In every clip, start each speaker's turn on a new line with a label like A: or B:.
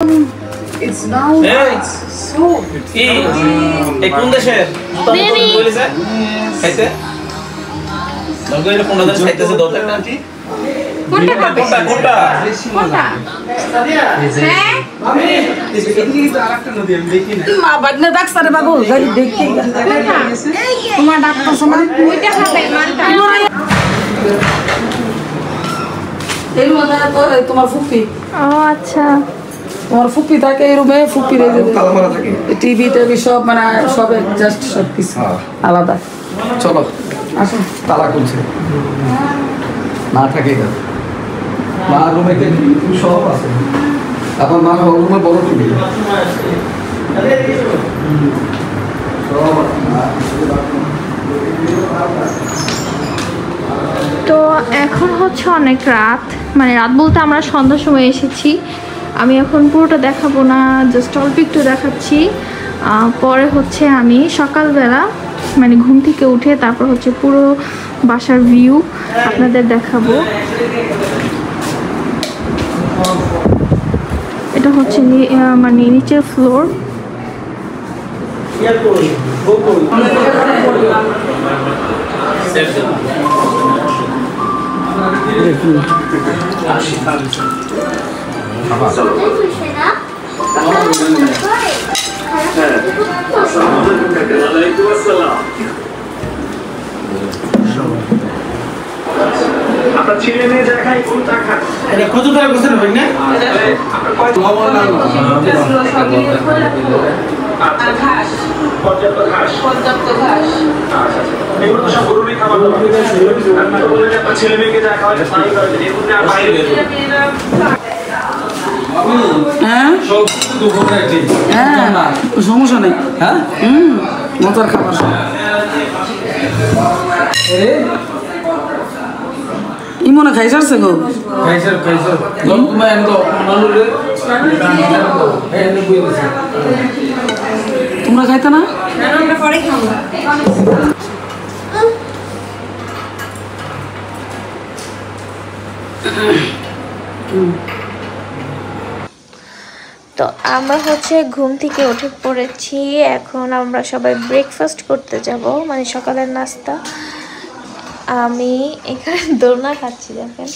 A: It's now it's so
B: এই কোন দেশের
C: বেবি
B: বলেছে খাইতে নগরে কোন দেশে খাইতেছে দরকার না
C: কোনটা খাবে
B: কোনটা
C: কোনটা হ্যাঁ
A: মা বাগনে ডাক্তারে বাবু গাড়ি দেখি
C: তোমার ডাক্তার সমান ওইটা খাবে মানটা
A: এই মনে তো তোমার ফুপি
C: ও আচ্ছা
A: তোমার ফুপি থাকে এই রুমে ফুপি রে কালামারা থাকে টিভি টিভি সব মানে সব জাস্ট সব কিছু আলাদা
D: চলো
A: আসুন
D: তালা খুলছে না থাকে মা রুমে সব আছে আপনার মা রুমে বড় টিভি
C: তো এখন হচ্ছে অনেক রাত মানে রাত বলতে আমরা সন্ধ্যার সময় এসেছি আমি এখন পুরোটা দেখাবো না জাস্ট অল্প একটু দেখাচ্ছি পরে হচ্ছে আমি সকালবেলা মানে ঘুম থেকে উঠে তারপর হচ্ছে পুরো বাসার ভিউ আপনাদের দেখাবো এটা হচ্ছে মানে নিচের ফ্লোর
E: আপনার ছেলে মেয়ে যা খায় কোনটা খায়
B: এটা কত টাকা করছেন ভাই না
E: পর্যাপ্ত ঘাস এগুলো তো সব গরুরই খাবার দাবার আপনার বললেন আপনার ছেলে মেয়েকে যা খাওয়ায় তাই করেন এগুলো আর বাইরে
A: হ্যাঁ হ্যাঁ সমস্যা নেই হ্যাঁ মজার খাবার ই মনে খাইছারছে গো
D: খাইছার লোক তুমি এন্ড মানুরে
A: তোমরা খাইতে না
C: আমরা পরে খাবো তো আমরা হচ্ছে ঘুম থেকে উঠে পড়েছি এখন আমরা সবাই ব্রেকফাস্ট করতে যাব মানে সকালের নাস্তা আমি এখানে দোলনা খাচ্ছি দেখেন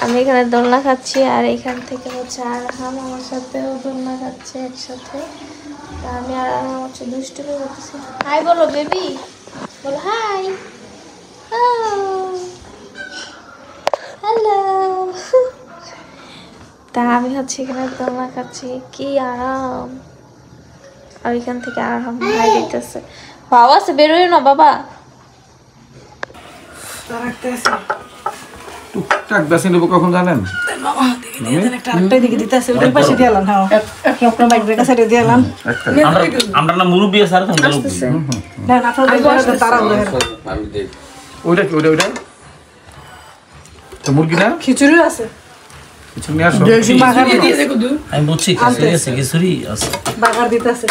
C: আমি এখানে দোলনা খাচ্ছি আর এখান থেকে হচ্ছে আরহাম আমার সাথেও দোলনা খাচ্ছে একসাথে আমি আর আরহাম হচ্ছে দুষ্টুমি করতেছি হাই বলো বেবি বলো হাই হ্যালো তা আমি হচ্ছে এখানে দোলনা খাচ্ছি কি আরাম আর এখান থেকে আরহাম ভাই দিতেছে বাবা আছে বেরোয় না বাবা
D: টুকটাক বেশি নেবো কখন জানেন
B: আমরা না মুরব্বি স্যার
D: ওইটা কি ওইটা তো মুরগি না
A: খিচুড়ি আছে
D: কিছু নিয়ে আসো
B: আমি বুঝছি খিচুড়ি আছে
A: বাগার দিতেছে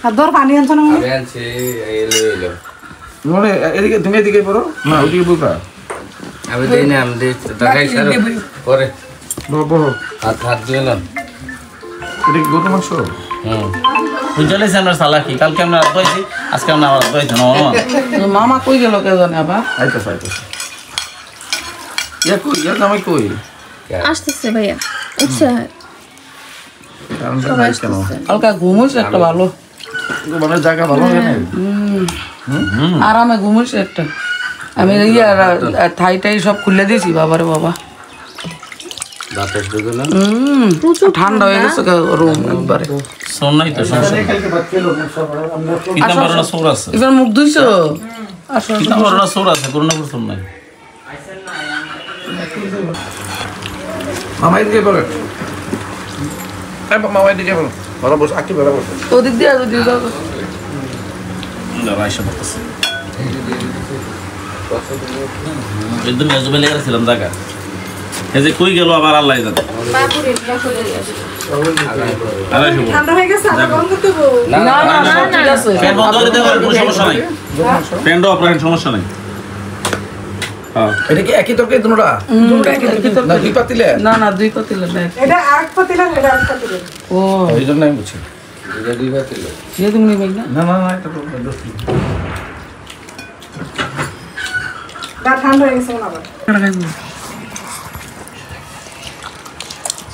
A: আর দর পানি আনছ না
D: মানে এদিকে তুমি এদিকে পড়ো না ওদিকে বুকা
F: আমি দেই না আমি দেই টাকাই সার পরে
D: বড়
F: হাত দিলাম
D: এটা কি গরু মাংস
B: বুঝলে আমরা সালাকি কালকে আমরা রাত হইছি আজকে আমরা রাত হইছি না
A: মামা কই গেল কে জানে আবার
D: আইতাছে ইয়া নামাই কই
C: আসতেছে ভাইয়া আচ্ছা
D: কারণ নাই কেন
A: হালকা ঘুমোস একটা ভালো
D: মানে জায়গা ভালো লাগে না
A: আরামে ঘুমোস একটা আমি থাইটাই সব খুলে দিয়েছি বাবারে বাবা
F: বাতাস ঢুকে না
A: ঠান্ডা হয়ে গেছে রুম একবারে
B: সোন নাই তো সমস্যা কিতা বড় সোর আছে
A: এবার মুখ ধুইছো আসো
B: কিতা বড় সোর আছে করোনা করে সোন নাই
D: মামা এদিকে বলে মামা এদিকে বলো ভালো বস আকি ভালো বস
A: ওদিক দিয়ে যদি যাও
B: রাইসা করতেছে একদম মেজবে লেগে ছিলাম জায়গা এই যে কই গেল আবার আল্লাহ জানে
A: ঠান্ডা হয়ে গেছে আবার গরম করতে
F: না
A: না না না ঠিক আছে
B: ফ্যান বন্ধ করে দেওয়ার কোনো সমস্যা নাই ফ্যানটাও আপনার সমস্যা নাই হ্যাঁ
D: এটা কি একই তরকারি দুটোটা? দুটোটা একই তরকারি না দুই পাতিলে?
A: না না 2 পাতিলের না
G: এটা আরেক পাতিলের, এটা আরেক পাতিলের।
A: ও
D: এই জন্য আমি বুঝছি।
F: এটা দুই বাতিল
A: দিয়ে তুমি নিবে না
D: না না না এটা তো দোস্ত।
G: গা ঠান্ডা হয়ে গেছে মনে আবার।
A: কাটা খাইবো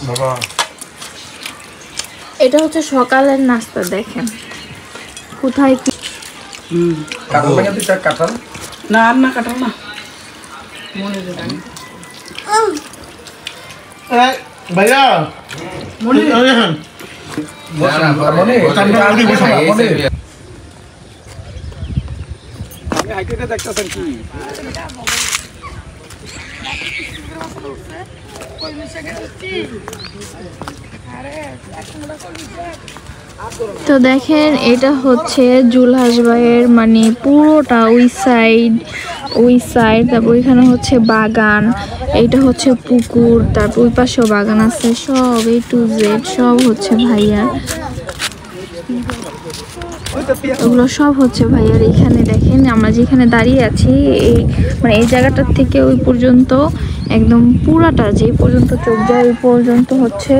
D: বাবা
C: এটা হচ্ছে সকালের নাস্তা, দেখেন কোথায় কি।
D: কাঁঠাল ভেঙে দিতে কাঁঠাল
A: না আর না কাটাও না মনে যেটা
E: ভাইয়া
D: মনে মনে আমি হাইটেটা দেখতেছেন কি
C: তো দেখেন এটা হচ্ছে জুলহাস ভাইয়ের মানে পুরোটা ওই সাইড, তারপর ওইখানে হচ্ছে বাগান, এইটা হচ্ছে পুকুর, তারপর ওই পাশেও বাগান আছে, সব A to Z সব হচ্ছে ভাইয়ার। ওগুলো সব হচ্ছে ভাইয়ার। এখানে দেখেন আমরা যেখানে দাঁড়িয়ে আছি এই মানে এই জায়গাটার থেকে ওই পর্যন্ত একদম পুরাটা যে পর্যন্ত চোখ যায় ওই পর্যন্ত হচ্ছে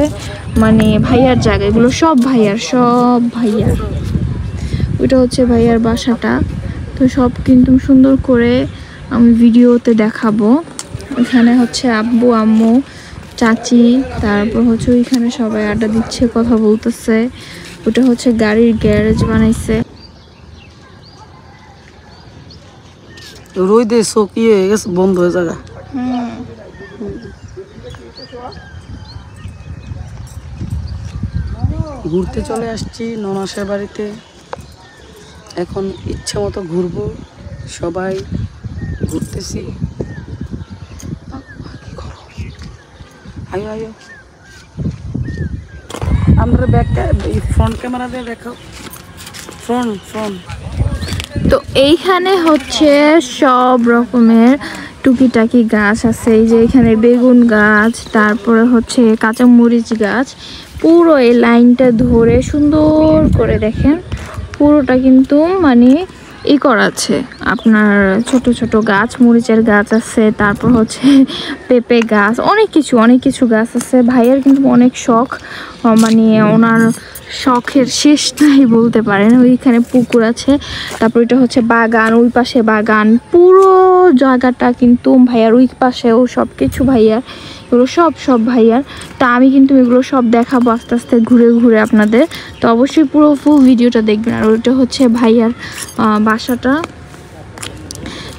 C: মানে ভাইয়ার জায়গা, এগুলো সব ভাইয়ার, সব ভাইয়ার। ওইটা হচ্ছে ভাইয়ার বাসাটা। তো সব কিন্তু সুন্দর করে আমি ভিডিওতে দেখাবো। এখানে হচ্ছে আব্বু আম্মু চাচি, তারপর হচ্ছে ওইখানে সবাই আড্ডা দিচ্ছে, কথা বলতেছে। ওটা হচ্ছে গাড়ির গ্যারেজ বানাইছে।
A: রোদে শুকিয়ে হয়ে গেছে, বন্ধ হয়ে জায়গা। ঘুরতে চলে আসছি ননাসের বাড়িতে, এখন ইচ্ছে মতো ঘুরবো, সবাই ঘুরতেছি। আয়ো আয়ো আমরা ফ্রন্ট ক্যামেরা দিয়ে দেখাও, ফ্রন্ট।
C: তো এইখানে হচ্ছে সব রকমের টুকিটাকি গাছ আছে। এই যে এখানে বেগুন গাছ, তারপরে হচ্ছে কাঁচামরিচ গাছ, পুরো এই লাইনটা ধরে সুন্দর করে দেখেন পুরোটা কিন্তু মানে ই করা আছে, আপনার ছোট ছোট গাছ, মরিচের গাছ আছে, তারপর হচ্ছে পেঁপে গাছ, অনেক কিছু গাছ আছে। ভাইয়ের কিন্তু অনেক শখ, মানে ওনার শখের শেষ নাই বলতে পারেন। ওইখানে পুকুর আছে, তারপর এটা হচ্ছে বাগান, ওই পাশে বাগান, পুরো জায়গাটা কিন্তু ভাইয়ার। ওই পাশেও সব কিছু ভাইয়ার, এগুলো সব ভাইয়ার। তা আমি কিন্তু এগুলো সব দেখাবো আস্তে আস্তে ঘুরে ঘুরে আপনাদের। তো অবশ্যই পুরো ফুল ভিডিওটা দেখবেন। আর ওইটা হচ্ছে ভাইয়ার বাসাটা।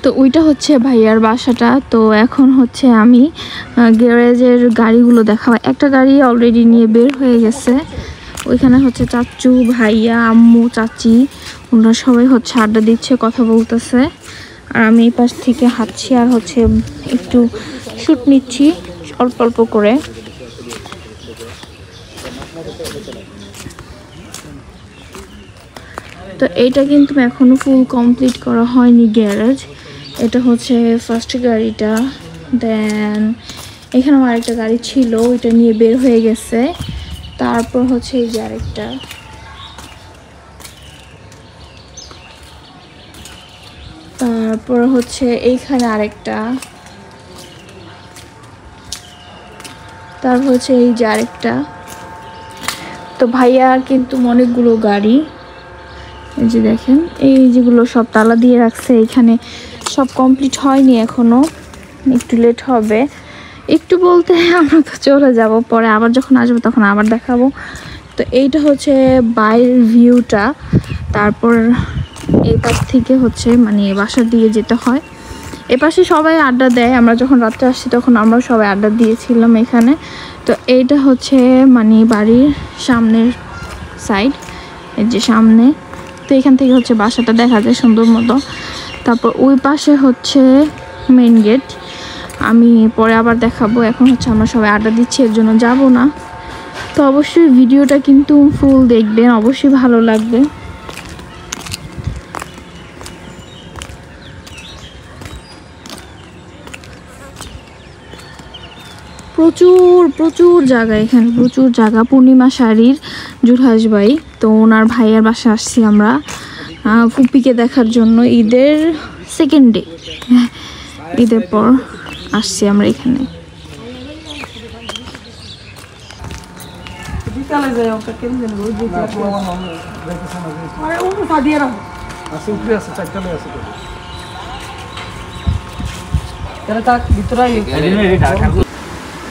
C: তো ওইটা হচ্ছে ভাইয়ার বাসাটা। তো এখন হচ্ছে আমি গ্যারেজের গাড়িগুলো দেখাবো। একটা গাড়ি অলরেডি নিয়ে বের হয়ে গেছে। ওইখানে হচ্ছে চাচু, ভাইয়া, আম্মু, চাচি, ওনারা সবাই হচ্ছে আড্ডা দিচ্ছে, কথা বলতেছে। আর আমি এই পাশ থেকে হাঁটছি আর হচ্ছে একটু শুট নিচ্ছি অল্প অল্প করে। তো এইটা কিন্তু এখনো ফুল কমপ্লিট করা হয়নি গ্যারেজ। এটা হচ্ছে ফার্স্ট গাড়িটা। দেন এখানে আরেকটা গাড়ি ছিল, ওইটা নিয়ে বের হয়ে গেছে। তারপর হচ্ছে এই যে আরেকটা, তারপর হচ্ছে এইখানে আরেকটা, তারপর হচ্ছে এই যে আরেকটা। তো ভাইয়ার কিন্তু অনেকগুলো গাড়ি, এই যে দেখেন এই যেগুলো সব তালা দিয়ে রাখছে। এখানে সব কমপ্লিট হয়নি এখনো, একটু লেট হবে। একটু বলতে আমরা তো চলে যাব, পরে আবার যখন আসবো তখন আবার দেখাবো। তো এইটা হচ্ছে বাইরের ভিউটা। তারপর এই পাশ থেকে হচ্ছে মানে বাসার দিকে যেতে হয়। এ পাশে সবাই আড্ডা দেয়, আমরা যখন রাত্রে আসছি তখন আমরা সবাই আড্ডা দিয়েছিলাম এখানে। তো এইটা হচ্ছে মানে বাড়ির সামনের সাইড, এই যে সামনে। তো এখান থেকে হচ্ছে বাসাটা দেখা যায় সুন্দর মতো। তারপর ওই পাশে হচ্ছে মেইন গেট, আমি পরে আবার দেখাবো। এখন হচ্ছে আমরা সবাই আড্ডা দিচ্ছি, এর জন্য যাব না। তো অবশ্যই ভিডিওটা কিন্তু ফুল দেখবেন, অবশ্যই ভালো লাগবে। প্রচুর জায়গা এখানে, প্রচুর জায়গা। পূর্ণিমা শাড়ির জুলহাস ভাই, তো ওনার ভাইয়ের বাসা আসছি আমরা ফুপিকে দেখার জন্য ঈদের সেকেন্ড ডে। ঈদের পর আসছি আমরা এখানে।
A: বিকালে যাই ওটা কেমন জানি ওই যে আরে ও সাদিয়া রাখো আছে উপরে আছে চারটালে আছে তাহলে তাক ভিতরে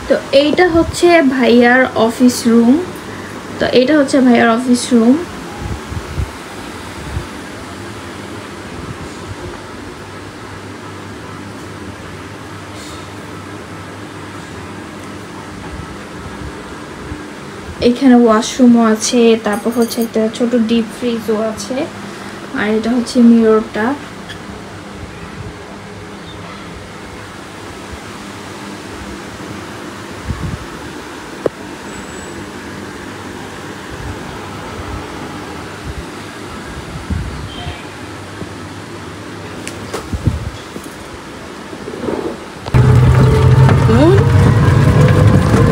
C: তো এইটা হচ্ছে ভাইয়ার অফিস রুম। এখানে ওয়াশরুমও আছে, তারপর হচ্ছে একটা ছোট ডিপ ফ্রিজও আছে, আর এটা হচ্ছে মিররটা।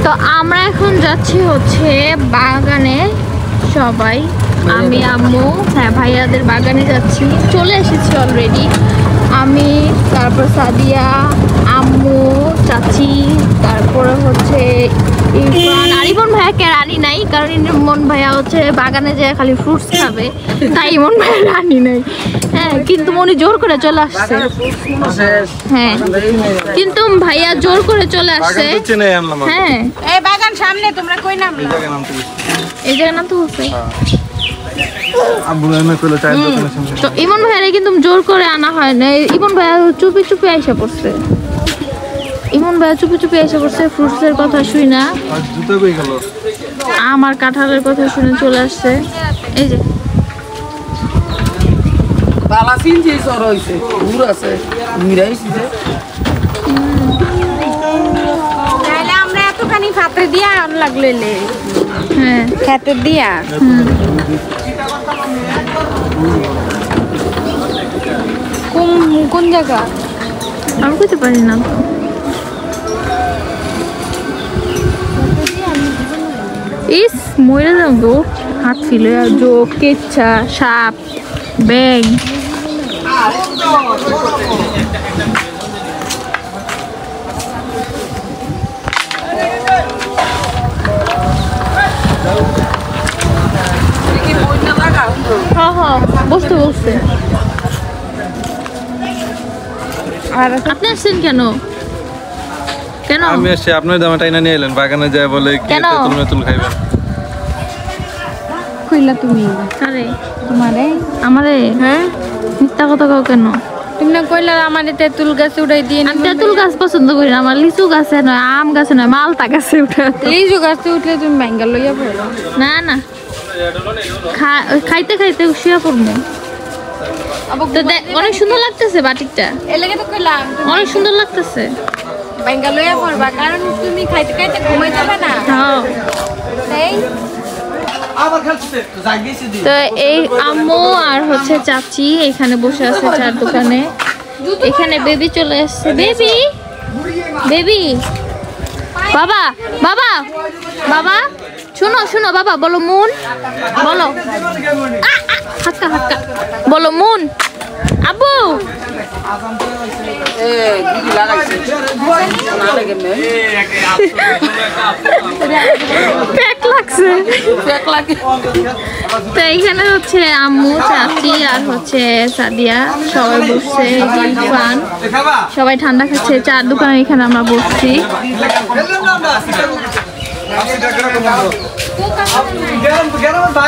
C: তো আমরা এখন যাচ্ছি হচ্ছে বাগানে, সবাই আমি আম্মু হ্যাঁ ভাইয়াদের বাগানে যাচ্ছি, চলে এসেছি অলরেডি। আমি, তারপর সাদিয়া, আম্মু, চাচি, তারপরে হচ্ছে ইরফান। আর ইমন ভাইয়াকে রানি নাই, কারণ ইমন ভাইয়া হচ্ছে বাগানে যেয়ে খালি ফ্রুটস খাবে, তাই ইমন ভাইয়া রানি নাই। হ্যাঁ, কিন্তু মনি জোর করে চলে আসছে। হ্যাঁ, কিন্তু ভাইয়া জোর করে চলে আসছে। হ্যাঁ,
G: এই বাগান সামনে, তোমরা কই নামলা?
C: এই জায়গার নাম তো হচ্ছে তো ইমন ভাইয়ারে কিন্তু জোর করে আনা হয় না। ইমন ভাইয়া চুপি চুপি আইসা পড়ছে। ফ্রুটসের কথা শুই না, আমার কাঁঠালের কথা শুনে চলে আসছে। এই যে
A: বালাসিন যে সর হইছে দূর আছে মিরাইছে
G: তাহলে আমরা এতখানি ফাতে দিয়া আর লাগলো এলে
C: হ্যাঁ
G: খেতে দিয়া কোন জায়গা
C: আমি বুঝতে পারি না তো। ইস মরে যাও গো, হাত ফিলে জো কেচ্ছা সাপ ব্যাগ। বসতে বসতে আর আপনি আসছেন কেন? কেন
H: আমি এসে আপনার দামে টাইনা নিয়ে এলেন, বাগানে যায় বলে কি তুল খাইবেন।
G: কইলা তুমি
C: আরে
G: তোমারে
C: আমারে
G: হ্যাঁ
C: মিথ্যা কথা কও কেন?
G: তুমি না কইলা আমারে তেঁতুল গাছে উড়াই দিয়ে
C: আমি তেঁতুল গাছ পছন্দ করি না, আমার লিচু গাছে নয়, আম গাছে নয়, মালতা গাছে উঠে।
G: লিচু গাছে উঠলে তুমি ব্যাঙ্গাল লইয়া পড়ো
C: না না, খাইতে খাইতে শুয়ে পড়বো। অনেক সুন্দর লাগতেছে বাটিকটা,
G: এর লাগে তো কইলাম
C: অনেক সুন্দর লাগতেছে।
G: ব্যাঙ্গাল লইয়া পড়বা, কারণ তুমি খাইতে খাইতে ঘুমাই যাবে না।
C: হ্যাঁ,
G: এই
C: তো এই আম্মু আর হচ্ছে চাচি এখানে বসে আছে চার দোকানে। এখানে বেবি চলে আসছে। বেবি বেবি বাবা বাবা বাবা শুনো শুনো বাবা বলো মুন, বলো হাক্কা হাক্কা বলো মুন। আব্বু তো এইখানে হচ্ছে আম্মু চাচি আর হচ্ছে সাদিয়া সবাই বসছে, ইরফান সবাই ঠান্ডা খাচ্ছে। চার দোকানে এখানে আমরা বসছি।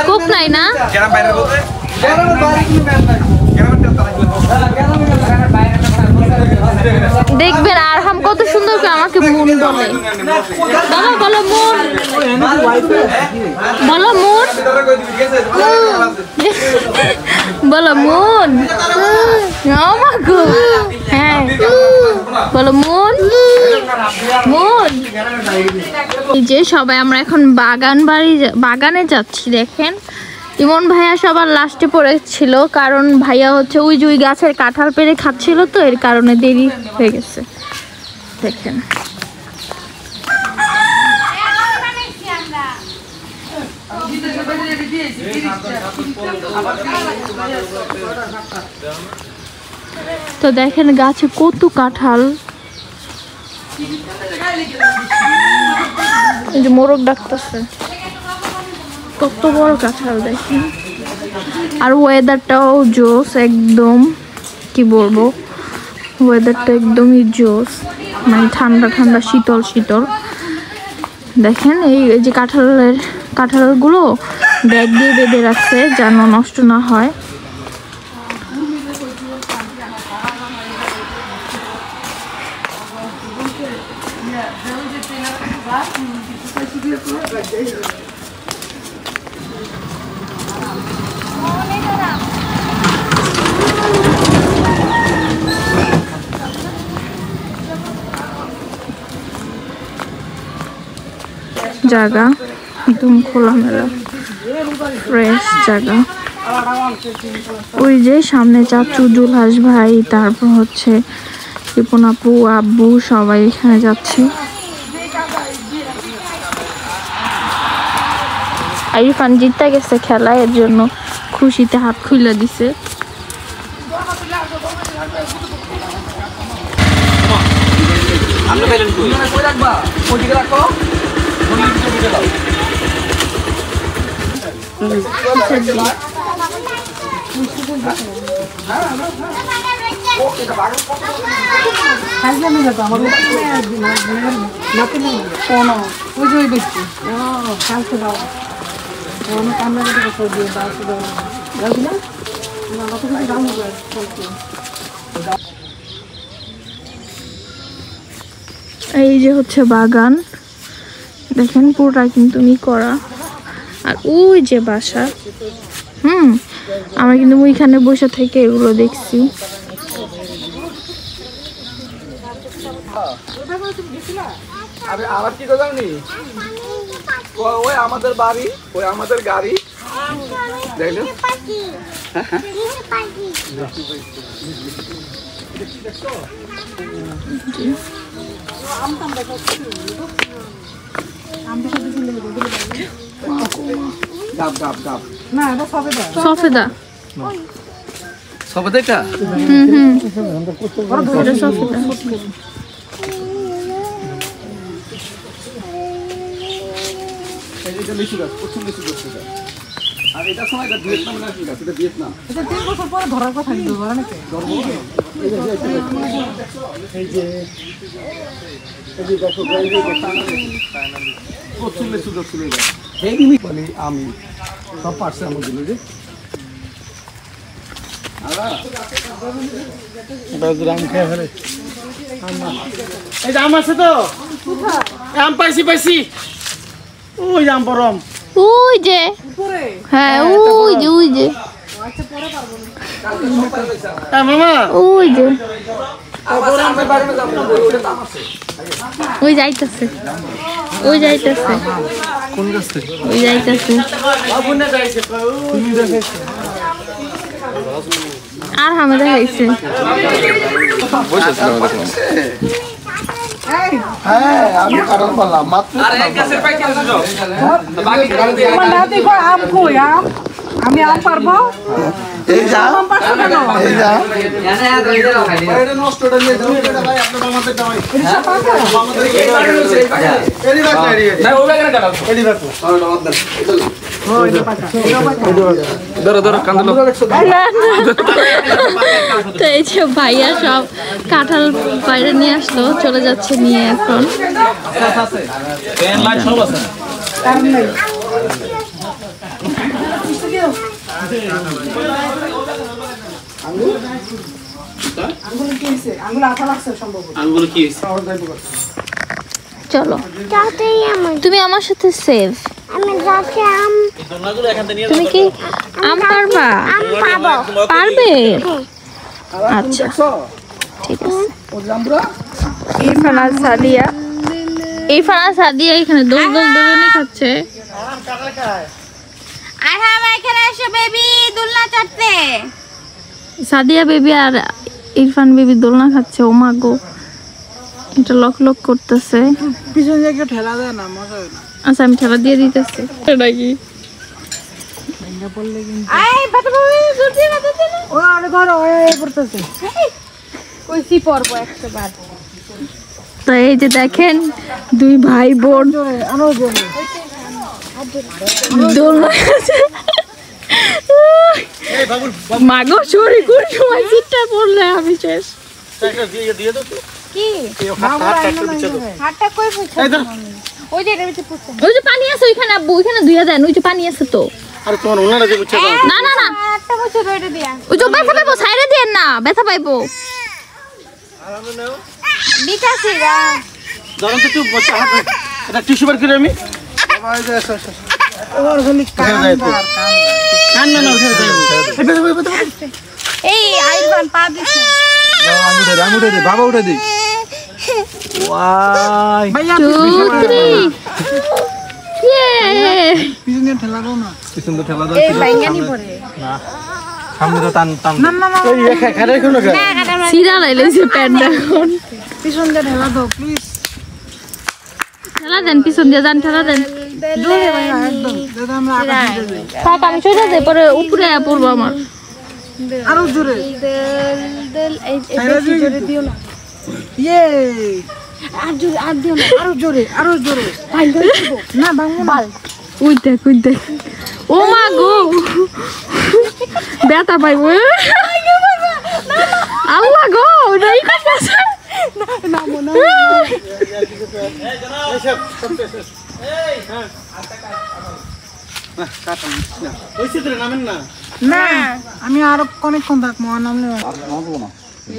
C: কোক নাই না? দেখবেন আরহাম কত সুন্দর করে আমাকে মুন বলে। বাবা বলো মুন, বলো মুন, বলো মুন। হ্যাঁ বলো মুন মুন। এই যে সবাই আমরা এখন বাগানে যাচ্ছি। দেখেন ইমন ভাইয়া সবার লাস্টে পড়েছিল, কারণ ভাইয়া হচ্ছে ওই যে ওই গাছের কাঁঠাল পেড়ে খাচ্ছিল, তো এর কারণে দেরি হয়ে গেছে। দেখেন তো দেখেন গাছে কত কাঁঠাল, এই যে মোরগ ডাকতেছে, কত বড় কাঁঠাল দেখেন। আর ওয়েদারটাও জোস, একদম কি বলবো, ওয়েদারটা একদমই জোস, মানে ঠান্ডা ঠান্ডা শীতল শীতল। দেখেন এই যে কাঁঠালগুলো ব্যাগ দিয়ে বেঁধে রাখছে যেন নষ্ট না হয়। জায়গা একদম খোলামেলা, ফ্রেশ জায়গা। ওই যে সামনে চাচু, জুলহাস ভাই, তারপর হচ্ছে রিপন আপু, আব্বু, সবাই এখানে যাচ্ছে। ইরফান জিততে গেছে খেলা, এর জন্য খুশিতে হাত খুলে দিছে। এই যে হচ্ছে বাগান, দেখেন পুরোটা কিন্তু করা। আর ওই যে বাসা, আমরা কিন্তু ওইখানে বসে থেকে এগুলো দেখছি।
D: আবার কি কথা নি, ওই আমাদের বাড়ি, ওই আমাদের গাড়ি দেখলেন।
C: সফেদা,
D: সফেদা এটা
C: সফেদা।
D: আর এটা সময় এটা ভিয়েতনাম না, ঠিক আছে, এটা ভিয়েতনাম। এটা 3 বছর পরে ধরার কথা কিন্তু ধরা নাকি ধরবো। এই যে দেখো গাইজ, এই কথা প্রচুর সুযোগ ছিল। এই নিমি বলি আমি সব পারছে আমার জন্য যে
I: এই যে আম আছে তো, আম পাইছি ওই আম পরম,
C: ওই যে হ্যাঁ, ওই যে
I: মামা
C: ওই যে ওই যাইতেছে, ওই যাইতেছে,
H: কোন গাছে?
C: ওই যাইতেছে। আর হামে দেখাইছে।
D: হ্যাঁ, আমি কারণ বললাম মাত্র
A: আম কই, আমি আম পারবো।
D: এই যা এই যা এটা নষ্টটা নিয়ে যাও, এটা ভাই আপনার মামাদেরটা ভাই, এটা সব পাকা মামাদের এই বাড়ি রয়েছে, এই বাড়ি এরি বাড়ি না, ওই বাড়ি কাটাও, এরি বাড়ি আমাদের ওই এটা পাকা,
H: ধরো কান্দলো।
C: তো এই যে ভাইয়া সব কাঁঠাল বাইরে নিয়ে আসলো, চলে যাচ্ছে নিয়ে এখন।
B: সব আছে
C: চলো তুমি আমার সাথে সেভ। তুমি কি আম পারবা? পারবে? আচ্ছা ঠিক আছে। ইরফান আর সাদিয়া এখানে দোল দুজনই খাচ্ছে। সাদিয়া বেবি আর ইরফান বেবি দোলনা খাচ্ছে। ও মা গো, এটা লক করতেছে।
A: পিছনে একটা ঠেলা দেয় না, মজা হয় না।
C: আচ্ছা আমি ঠেলা দিয়ে দিতেছি। এটা কি
A: ও অনেক ঘর পড়তেছে।
G: কইছি পর্ব 100 বার।
C: তো এই যে দেখেন দুই ভাই বোন মাগো চুরি কোন সময় চিটটা পড়লে আমি শেষ।
G: কি হাতটা কই পয়সা ওই যে এর ভিতরে পুষছে
C: ওই যে পানি আছে ওইখানে আব্বু ওইখানে ধুইয়া দেন ওই যে পানি আছে তো
I: আরে তোমার ওনারা যে বুঝছে
C: না না না
G: হাতটা পয়সা রইটা দিয়া
C: ওই যে ব্যথা পাইবো সাইডে দেন না ব্যথা পাইবো
G: দিতাছি রা
I: ধরুন তো তুই বসে হাত এটা টিস্যু বার করে আমি ওর খালি কান না উঠে যায়
G: এই আইরবান পা দিছ
H: আমি উঠে দিই বাবা উঠে দিই
I: ওয়াই ভাইয়া
C: 2 3
I: পিছনে ঠেলা দাও না
H: পিছন তো ঠেলা দাও
G: এই বাইঙ্গানি পড়ে
H: না সামনে তো টান টান
I: এই খারে কোন
G: না কাটা
C: সিরা লাইলেছে প্যান্ডা এখন
I: পিছন দিয়ে ঠেলা দাও প্লিজ
C: ঠেলা দেন পিছন দিয়ে যান ঠেলা দেন
I: দূরে ভাইয়া একদম দাদা আমরা আগে
C: থাক আমি চলে যাই পরে উপরে পড়বো আমার
I: আরো জোরে
G: দল এই বেশি জোরে দিও না
I: ইয়ে
G: আর দিও না
I: আরো জোরে
G: ভাই ধরব
I: না ভাঙবো না
C: ওই দেখ ও মা গো ব্যথা পাইবো আল্লাহ গো নাই করতেছে
G: না মনে
I: না আমি আরো অনেকক্ষণ থাকবো নামলে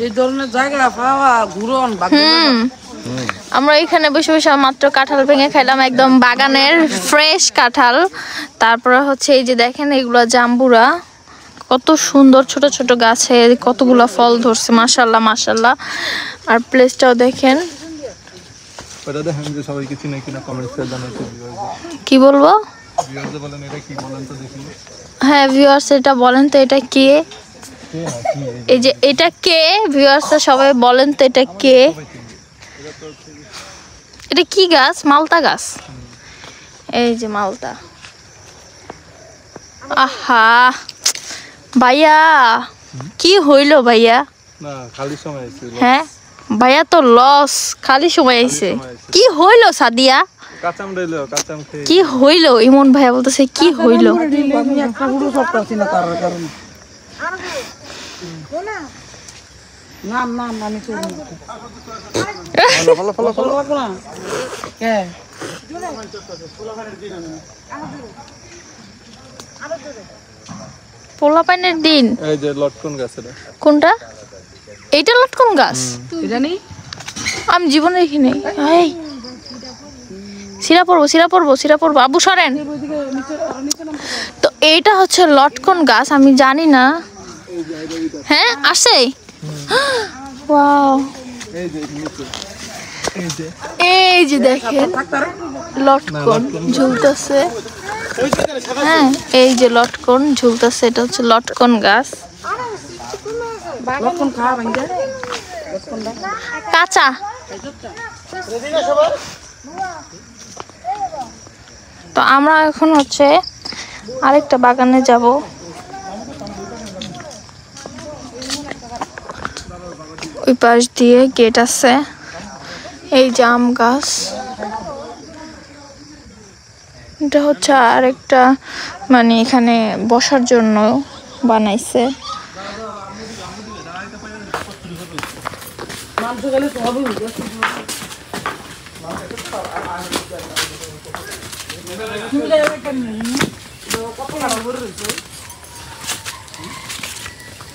A: এই ধরনের জায়গা পাওয়া ঘুরন
C: আমরা এখানে বসে বসে মাত্র কাঁঠাল ভেঙে খাইলাম একদম বাগানের ফ্রেশ কাঁঠাল। তারপরে হচ্ছে এই যে দেখেন এগুলো জাম্বুরা কত সুন্দর ছোট ছোট গাছে কতগুলো ফল ধরছে মাশাআল্লাহ মাশাআল্লাহ। আর প্লেসটাও দেখেন
H: ওটা দেখেন যে সবাই কিছু না কিনা কমেন্টস করে জানাতে
C: কি বলবো
H: ভিউয়ার্স বলেন এটা কি বলেন তো দেখি
C: হ্যাঁ ভিউয়ার্স এটা বলেন তো এটা কে এই যে এটা কে ভিউয়ার্স সবাই বলেন তো এটা কে এটা কি গাছ মালতা গাছ এই যে মালতা আহা ভাইয়া কি হইলো ভাইয়া
H: না খালি সময় আছে
C: হ্যাঁ ভাইয়া তো লস খালি সময় আইছে কি হইলো সাদিয়া
H: কাঁচাম রইলো কাঁচাম খেয়ে
C: কি হইলো ইমন ভাইয়া বলতেছে কি হইলো
A: আমি একটা পুরো সব পাচ্ছি না তার কারণে না না আমি তো ফলো না কে
C: পোলা পাইনের দিন
H: এই যে লটকন গাছ এটা
C: কোনটা এইটা লটকন গাছ
A: জানি
C: আমি জীবনে দেখি নাই এই সিরা পড়বো আবু সরেন তো এইটা হচ্ছে লটকন গাছ আমি জানি না হ্যাঁ আসে ওয়াও এই যে দেখেন লটকন ঝুলতেছে হ্যাঁ এই যে লটকন ঝুলতেছে এটা হচ্ছে লটকন গাছ
A: লটকন খাওয়া ভাঙ্গা
C: কাঁচা তো আমরা এখন হচ্ছে আরেকটা বাগানে যাব ওই পাশ দিয়ে গেট আছে এই যে আম গাছ এটা হচ্ছে আরেকটা মানে এখানে বসার জন্য বানাইছে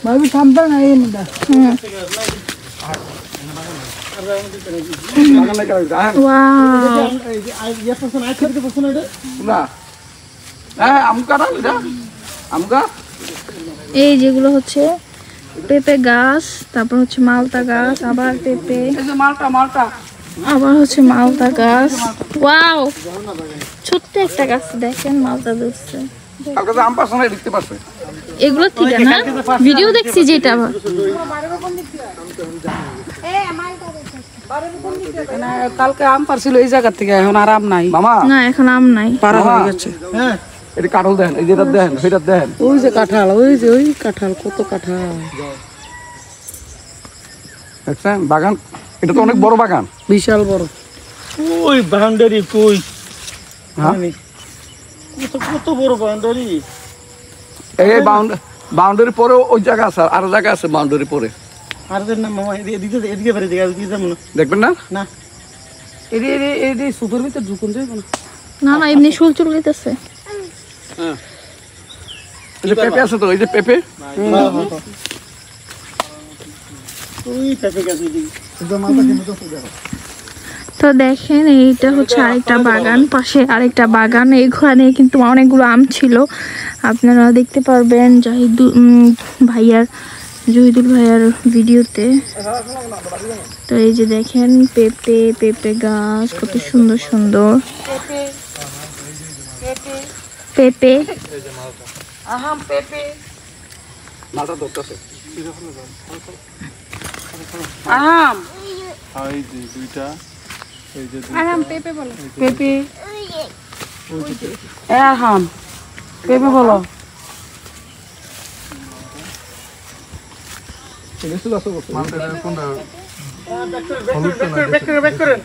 A: ভাবি থামবে না এই না
C: এই যেগুলো হচ্ছে পেঁপে গাছ তারপর হচ্ছে মালতা গাছ আবার পেঁপে
A: মালটা
C: আবার হচ্ছে মালতা গাছ ওয়াও ছোট্ট একটা গাছ দেখেন মালতা ধরছে এগুলো ঠিক না ভিডিও দেখছি যেটা
A: কালকে আম পারছিল এই জায়গা থেকে এখন আর আম নাই
C: না এখন আম নাই
A: পারা হয়ে গেছে
H: এটা কাঁঠাল দেখেন এই যেটা দেখেন সেটা দেখেন
A: ওই যে কাঁঠাল ওই কাঁঠাল কত কাঁঠাল
D: দেখছেন বাগান, এটা তো অনেক বড় বাগান,
A: বিশাল বড়।
I: ওই বাউন্ডারি কই
D: হ্যাঁ
I: কত বড় বাউন্ডারি।
D: এই বাউন্ডারি পরে ওই জায়গা আছে, আরো জায়গা আছে বাউন্ডারি পরে।
I: আর না মামা এদিকে পারে দিকে যাবো না।
D: দেখবেন না?
I: না
A: এই সুপের ভিতরে ঢুকুন যাইব না।
C: না না এমনি শুল চুল গেতেছে।
D: এই যে পেঁপে আছে তো, এই যে পেঁপে,
I: ওই পেঁপে গাছ ওইদিকে।
C: তো দেখেন এইটা হচ্ছে আরেকটা বাগান, পাশে আরেকটা বাগান। এখানে কিন্তু অনেকগুলো আম ছিল, আপনারা দেখতে পারবেন জহিদুল ভাইয়ার ভিডিওতে। তো এই যে দেখেন পেঁপে গাছ কত সুন্দর সুন্দর পেঁপে।
D: মালটা ধরতেছে।
A: আম
H: এই যে দুইটা, এই যে
G: আরাম পেপে বলো।
A: পেঁপে আম পেঁপে বলো।
I: ব্যাক করেন।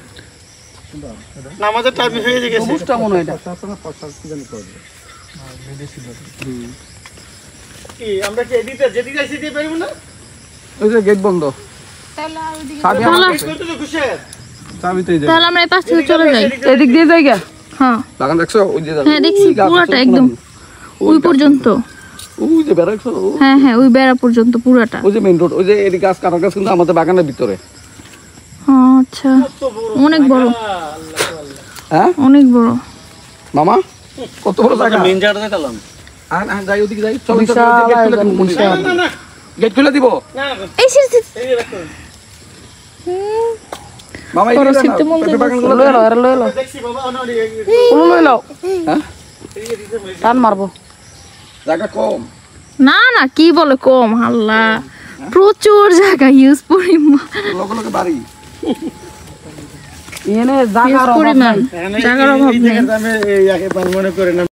I: নামাজের টাইম হয়ে গেছে।
A: সবুজটা মনে হয় এটা।
I: কি আমরা কি এদিকে যেদিকে আসি দিয়ে পারবো না?
D: ওই যে গেট বন্ধ।
G: তাহলে আর ওইদিকে
D: চাবি আমার কাছে।
I: কত তো খুশি।
D: চাবিতেই যাই।
C: তাহলে আমরা এই পাশ থেকে চলে যাই।
A: এদিক দিয়ে যাই গা।
C: হ্যাঁ
D: বাগান দেখছো? ওই যে
C: হ্যাঁ দেখছি পুরাটা একদম ওই পর্যন্ত।
D: ওই যে বেড়া দেখছো?
C: হ্যাঁ হ্যাঁ ওই বেড়া পর্যন্ত পুরাটা।
D: ওই যে মেইন রোড, ওই যে এদিকে গাছ কাটার গাছ কিন্তু আমাদের বাগানের ভিতরে।
C: আচ্ছা অনেক বড়,
D: হ্যাঁ
C: অনেক বড়
D: মামা, কত বড় জায়গা।
B: মেন জায়গাটা দেখালাম।
D: আর যাই ওদিকে যাই, চলো
A: বিশাল আয়োজন, বিশাল।
D: গেট খুলে দিব
C: এই সিরিজ
D: মামা। এই
C: বড়
D: যে
C: শীতে মন
D: পেঁপে বাগান
A: লয়ে লও, আরে লয়ে লও।
I: দেখছি বাবা অনলি
A: ওগুলো লয়ে লও।
D: হ্যাঁ
A: টান মারবো।
D: জায়গা কম।
C: না না কি বলে কম, আল্লাহ প্রচুর জায়গা, ইউজ পরিমাণ,
D: লোকে লোকে বাড়ি।
A: এনে জায়গার অভাব
C: পরিমাণ
A: নাই।
C: জায়গার অভাব নেই।
I: আমি এই আগে মনে করে না।